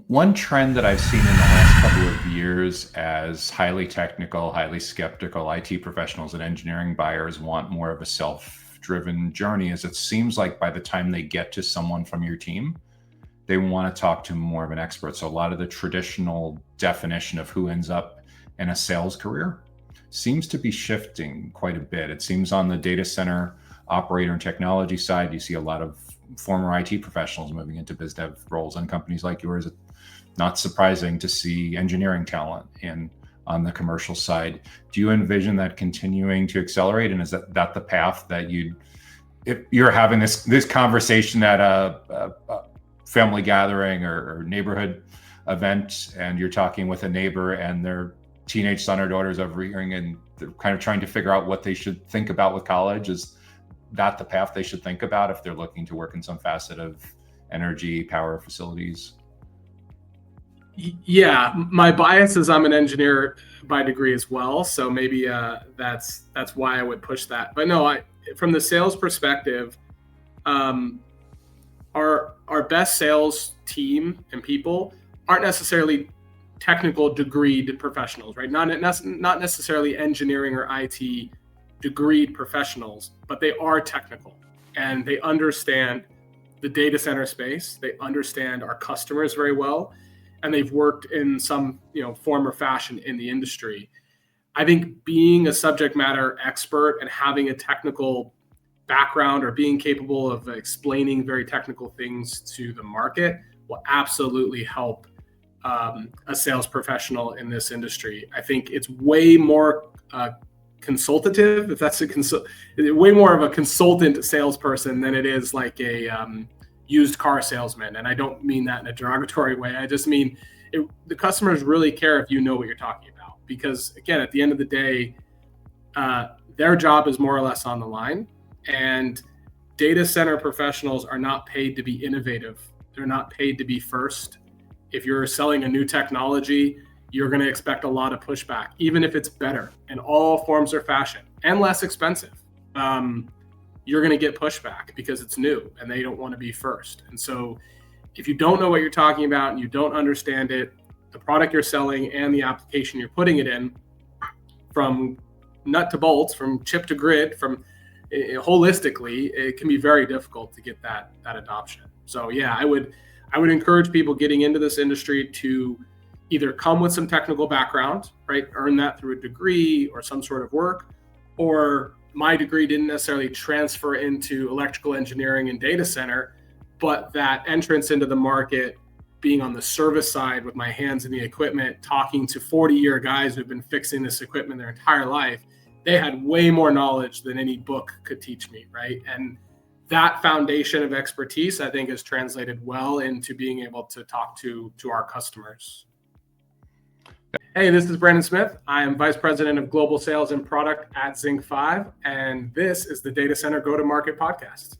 One trend that I've seen in the last couple of years as highly technical, highly skeptical IT professionals and engineering buyers want more of a self-driven journey is it seems like by the time they get to someone from your team, they want to talk to more of an expert. So a lot of the traditional definition of who ends up in a sales career seems to be shifting quite a bit. It seems on the data center operator and technology side, you see a lot of former IT professionals moving into biz dev roles and companies like yours. It's not surprising to see engineering talent in on the commercial side. Do you envision that continuing to accelerate? And is that the path that if you're having this conversation at a family gathering or neighborhood event, and you're talking with a neighbor and their teenage son or daughter's overhearing, and they're kind of trying to figure out what they should think about with college? Is that the path they should think about if they're looking to work in some facet of energy, power, facilities? Yeah, my bias is I'm an engineer by degree as well, so maybe that's why I would push that. But no, from the sales perspective, our best sales team and people aren't necessarily technical degreed professionals, right? Not necessarily engineering or IT degreed professionals, but they are technical and they understand the data center space. They understand our customers very well, and they've worked in some form or fashion in the industry. I think being a subject matter expert and having a technical background or being capable of explaining very technical things to the market will absolutely help a sales professional in this industry. I think it's way more consultative, if that's way more of a consultant salesperson than it is like a used car salesman. And I don't mean that in a derogatory way. I just mean the customers really care if you know what you're talking about, because again, at the end of the day, their job is more or less on the line. And data center professionals are not paid to be innovative. They're not paid to be first. If you're selling a new technology, you're going to expect a lot of pushback, even if it's better in all forms or fashion and less expensive. You're going to get pushback because it's new and they don't want to be first. And so if you don't know what you're talking about and you don't understand it, the product you're selling and the application you're putting it in, from nut to bolts, from chip to grid, from holistically, it can be very difficult to get that adoption. So yeah, I would encourage people getting into this industry to either come with some technical background, right? Earn that through a degree or some sort of work, or my degree didn't necessarily transfer into electrical engineering and data center, but that entrance into the market, being on the service side with my hands in the equipment, talking to 40-year guys who've been fixing this equipment their entire life, they had way more knowledge than any book could teach me, right? And that foundation of expertise, I think, has translated well into being able to talk to our customers. Hey, this is Brandon Smith. I am Vice President of Global Sales and Product at ZincFive, and this is the Data Center Go-to-Market Podcast.